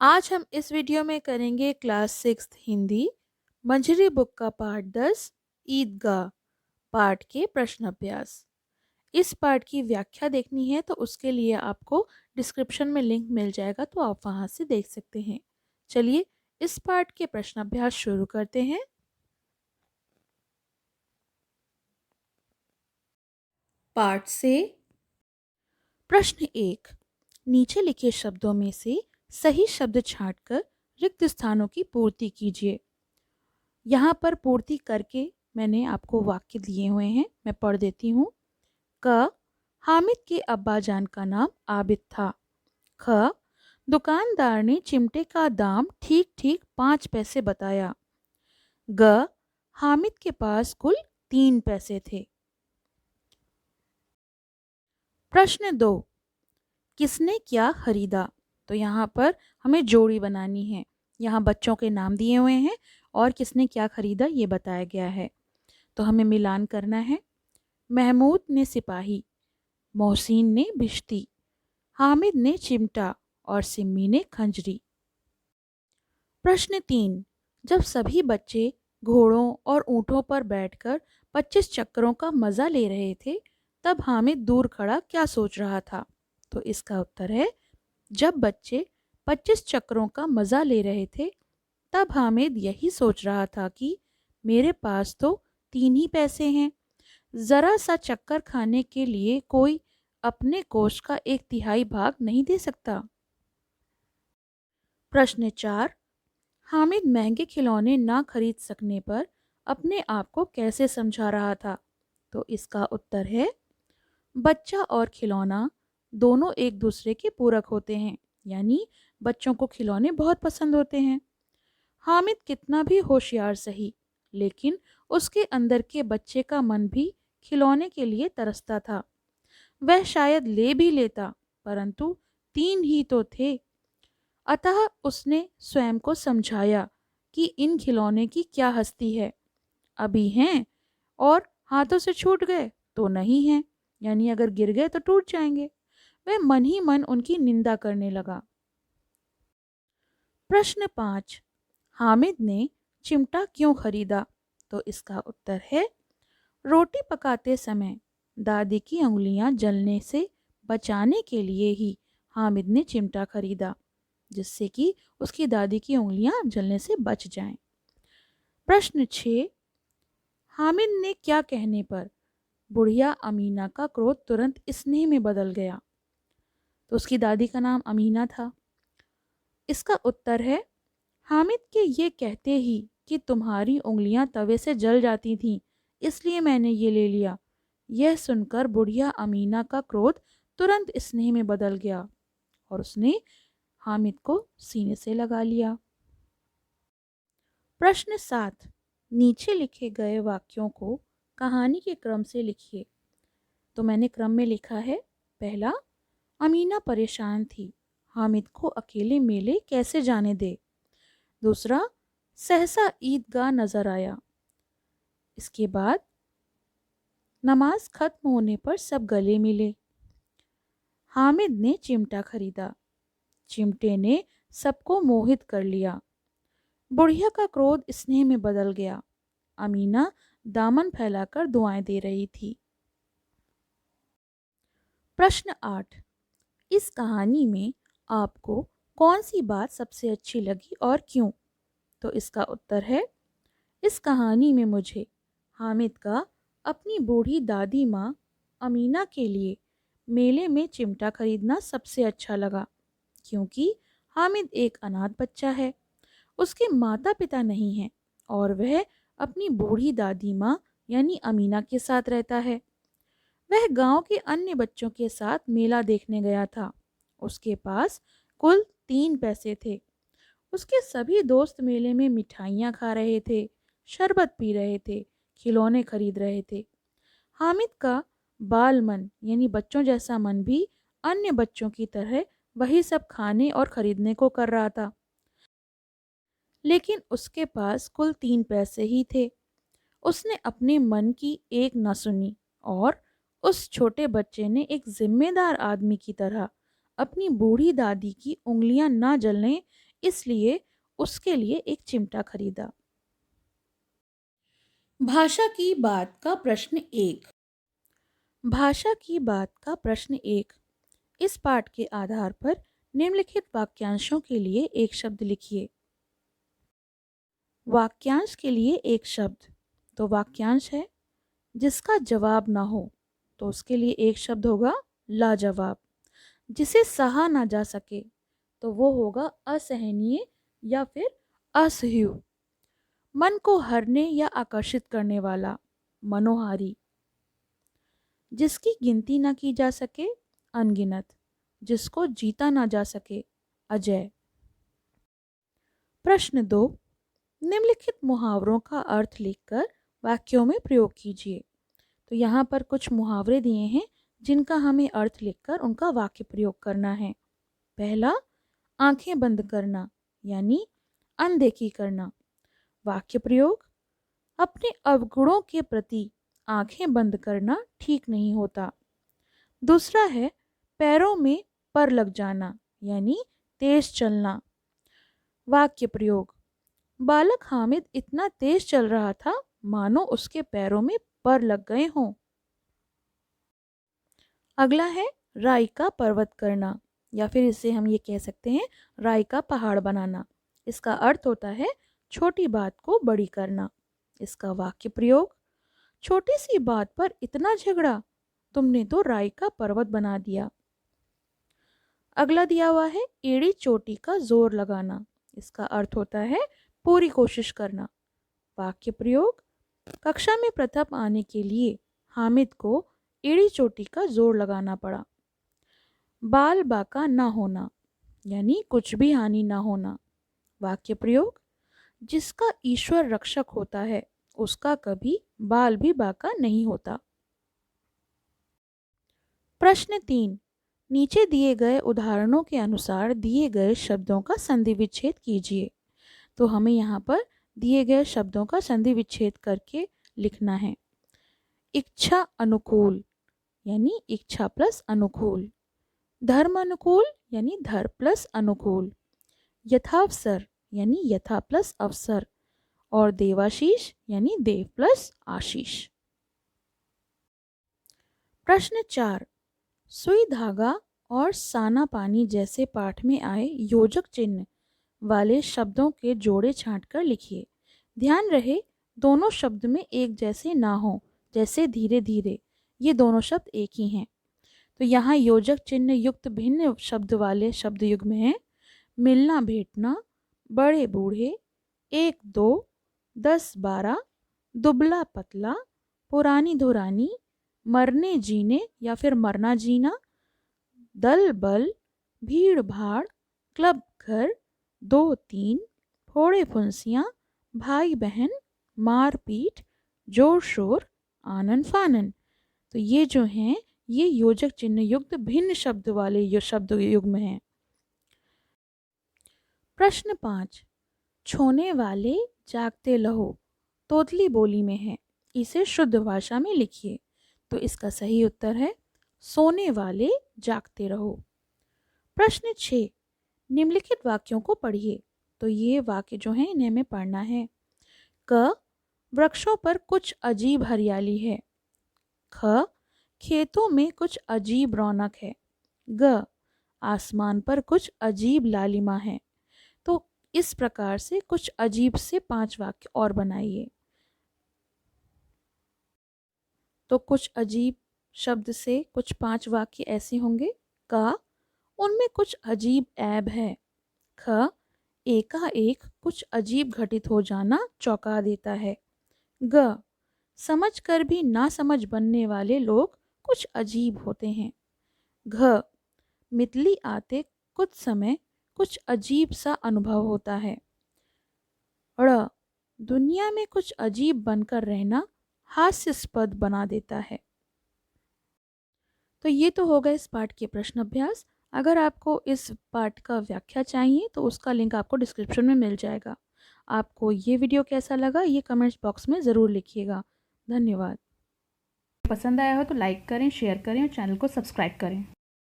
आज हम इस वीडियो में करेंगे क्लास 6 हिंदी मंजरी बुक का पाठ 10 ईदगाह पाठ के प्रश्न अभ्यास। इस पाठ की व्याख्या देखनी है तो उसके लिए आपको डिस्क्रिप्शन में लिंक मिल जाएगा, तो आप वहां से देख सकते हैं। चलिए इस पाठ के प्रश्न अभ्यास शुरू करते हैं। पाठ से प्रश्न 1, नीचे लिखे शब्दों में से सही शब्द छांटकर रिक्त स्थानों की पूर्ति कीजिए। यहाँ पर पूर्ति करके मैंने आपको वाक्य दिए हुए हैं, मैं पढ़ देती हूँ। क, हामिद के अब्बाजान का नाम आबिद था। ख, दुकानदार ने चिमटे का दाम ठीक ठीक 5 पैसे बताया। ग, हामिद के पास कुल 3 पैसे थे। प्रश्न 2, किसने क्या खरीदा? तो यहाँ पर हमें जोड़ी बनानी है। यहाँ बच्चों के नाम दिए हुए हैं और किसने क्या खरीदा ये बताया गया है, तो हमें मिलान करना है। महमूद ने सिपाही, मोहसिन ने भिश्ती, हामिद ने चिमटा और सिम्मी ने खंजरी। प्रश्न 3, जब सभी बच्चे घोड़ों और ऊँटों पर बैठकर 25 चक्करों का मजा ले रहे थे, तब हामिद दूर खड़ा क्या सोच रहा था? तो इसका उत्तर है, जब बच्चे 25 चक्करों का मजा ले रहे थे तब हामिद यही सोच रहा था कि मेरे पास तो 3 ही पैसे हैं, जरा सा चक्कर खाने के लिए कोई अपने कोष का 1/3 भाग नहीं दे सकता। प्रश्न 4, हामिद महंगे खिलौने ना खरीद सकने पर अपने आप को कैसे समझा रहा था? तो इसका उत्तर है, बच्चा और खिलौना दोनों एक दूसरे के पूरक होते हैं, यानी बच्चों को खिलौने बहुत पसंद होते हैं। हामिद कितना भी होशियार सही, लेकिन उसके अंदर के बच्चे का मन भी खिलौने के लिए तरसता था। वह शायद ले भी लेता, परंतु 3 ही तो थे। अतः उसने स्वयं को समझाया कि इन खिलौने की क्या हस्ती है, अभी हैं और हाथों से छूट गए तो नहीं हैं, यानी अगर गिर गए तो टूट जाएंगे। वह मन ही मन उनकी निंदा करने लगा। प्रश्न 5, हामिद ने चिमटा क्यों खरीदा? तो इसका उत्तर है, रोटी पकाते समय दादी की उंगलियां जलने से बचाने के लिए ही हामिद ने चिमटा खरीदा, जिससे कि उसकी दादी की उंगलियां जलने से बच जाएं। प्रश्न 6, हामिद ने क्या कहने पर बुढ़िया अमीना का क्रोध तुरंत स्नेह में बदल गया? तो उसकी दादी का नाम अमीना था। इसका उत्तर है, हामिद के ये कहते ही कि तुम्हारी उंगलियां तवे से जल जाती थीं, इसलिए मैंने ये ले लिया। यह सुनकर बुढ़िया अमीना का क्रोध तुरंत स्नेह में बदल गया और उसने हामिद को सीने से लगा लिया। प्रश्न 7, नीचे लिखे गए वाक्यों को कहानी के क्रम से लिखिए। तो मैंने क्रम में लिखा है। पहला, अमीना परेशान थी, हामिद को अकेले मेले कैसे जाने दे। दूसरा, सहसा ईदगाह नजर आया। इसके बाद, नमाज खत्म होने पर सब गले मिले। हामिद ने चिमटा खरीदा, चिमटे ने सबको मोहित कर लिया। बुढ़िया का क्रोध स्नेह में बदल गया। अमीना दामन फैलाकर दुआएं दे रही थी। प्रश्न 8, इस कहानी में आपको कौन सी बात सबसे अच्छी लगी और क्यों? तो इसका उत्तर है, इस कहानी में मुझे हामिद का अपनी बूढ़ी दादी माँ अमीना के लिए मेले में चिमटा खरीदना सबसे अच्छा लगा, क्योंकि हामिद एक अनाथ बच्चा है, उसके माता पिता नहीं हैं और वह अपनी बूढ़ी दादी माँ यानी अमीना के साथ रहता है। वह गांव के अन्य बच्चों के साथ मेला देखने गया था। उसके पास कुल 3 पैसे थे। उसके सभी दोस्त मेले में मिठाइयाँ खा रहे थे, शरबत पी रहे थे, खिलौने खरीद रहे थे। हामिद का बाल मन यानी बच्चों जैसा मन भी अन्य बच्चों की तरह वही सब खाने और खरीदने को कर रहा था, लेकिन उसके पास कुल 3 पैसे ही थे। उसने अपने मन की एक न सुनी और उस छोटे बच्चे ने एक जिम्मेदार आदमी की तरह अपनी बूढ़ी दादी की उंगलियां न जलने इसलिए उसके लिए एक चिमटा खरीदा। भाषा की बात का प्रश्न एक। भाषा की बात का प्रश्न एक। इस पाठ के आधार पर निम्नलिखित वाक्यांशों के लिए एक शब्द लिखिए। वाक्यांश के लिए एक शब्द, तो वाक्यांश है जिसका जवाब ना हो, तो उसके लिए एक शब्द होगा लाजवाब। जिसे सहा ना जा सके तो वो होगा असहनीय या फिर असह्य। मन को हरने या आकर्षित करने वाला, मनोहारी। जिसकी गिनती ना की जा सके, अनगिनत। जिसको जीता ना जा सके, अजय। प्रश्न दो। निम्नलिखित मुहावरों का अर्थ लिखकर वाक्यों में प्रयोग कीजिए। तो यहाँ पर कुछ मुहावरे दिए हैं जिनका हमें अर्थ लिखकर उनका वाक्य प्रयोग करना है। पहला, आंखें बंद करना यानी अनदेखी करना। वाक्य प्रयोग, अपने अवगुणों के प्रति आंखें बंद करना ठीक नहीं होता। दूसरा है, पैरों में पर लग जाना यानी तेज चलना। वाक्य प्रयोग, बालक हामिद इतना तेज चल रहा था मानो उसके पैरों में पर लग गए हों। अगला है राई का पर्वत करना, या फिर इसे हम ये कह सकते हैं राई का पहाड़ बनाना। इसका अर्थ होता है छोटी बात को बड़ी करना। इसका वाक्य प्रयोग, छोटी सी बात पर इतना झगड़ा, तुमने तो राई का पर्वत बना दिया। अगला दिया हुआ है एड़ी चोटी का जोर लगाना। इसका अर्थ होता है पूरी कोशिश करना। वाक्य प्रयोग, कक्षा में प्रथम आने के लिए हामिद को एड़ी चोटी का जोर लगाना पड़ा। बाल बाका ना होना यानी कुछ भी हानि ना होना। वाक्य प्रयोग, जिसका ईश्वर रक्षक होता है उसका कभी बाल भी बाका नहीं होता। प्रश्न 3। नीचे दिए गए उदाहरणों के अनुसार दिए गए शब्दों का संधि विच्छेद कीजिए। तो हमें यहाँ पर दिए गए शब्दों का संधि विच्छेद करके लिखना है। इच्छा अनुकूल यानी इच्छा प्लस अनुकूल। धर्म अनुकूल यानी धर्म प्लस अनुकूल। यथावसर यानी यथा प्लस अवसर। और देवाशीष यानी देव प्लस आशीष। प्रश्न 4। सुई धागा और साना पानी जैसे पाठ में आए योजक चिन्ह वाले शब्दों के जोड़े छांटकर लिखिए। ध्यान रहे दोनों शब्द में एक जैसे ना हो, जैसे धीरे धीरे, ये दोनों शब्द एक ही हैं। तो यहाँ योजक चिन्ह युक्त भिन्न शब्द वाले शब्द युग्म हैं मिलना भेंटना, बड़े बूढ़े, 1 2, 10 12, दुबला पतला, पुरानी धुरानी, मरने जीने या फिर मरना जीना, दल बल, भीड़ भाड़, क्लब घर, 2 3, फोड़े फुंसियाँ, भाई बहन, मार पीट, जोर शोर, आनन फानन। तो ये जो हैं ये योजक चिन्ह युक्त भिन्न शब्द वाले ये शब्द युग्म हैं। प्रश्न 5। छोने वाले जागते लहो तोतली बोली में है, इसे शुद्ध भाषा में लिखिए। तो इसका सही उत्तर है सोने वाले जागते रहो। प्रश्न 6। निम्नलिखित वाक्यों को पढ़िए। तो ये वाक्य जो हैं इन्हें हमें पढ़ना है। क, वृक्षों पर कुछ अजीब हरियाली है। ख, खेतों में कुछ अजीब रौनक है। ग, आसमान पर कुछ अजीब लालिमा है। तो इस प्रकार से कुछ अजीब से 5 वाक्य और बनाइए। तो कुछ अजीब शब्द से कुछ 5 वाक्य ऐसे होंगे। क, उनमें कुछ अजीब ऐब है। ख, एकाएक कुछ अजीब घटित हो जाना चौंका देता है। ग, समझ कर भी ना समझ बनने वाले लोग कुछ अजीब होते हैं। घ, मितली आते कुछ समय कुछ अजीब सा अनुभव होता है। ड़, दुनिया में कुछ अजीब बनकर रहना हास्यास्पद बना देता है। तो ये तो होगा इस पाठ के प्रश्न अभ्यास। अगर आपको इस पाठ का व्याख्या चाहिए तो उसका लिंक आपको डिस्क्रिप्शन में मिल जाएगा। आपको ये वीडियो कैसा लगा ये कमेंट्स बॉक्स में ज़रूर लिखिएगा। धन्यवाद। पसंद आया हो तो लाइक करें, शेयर करें और चैनल को सब्सक्राइब करें।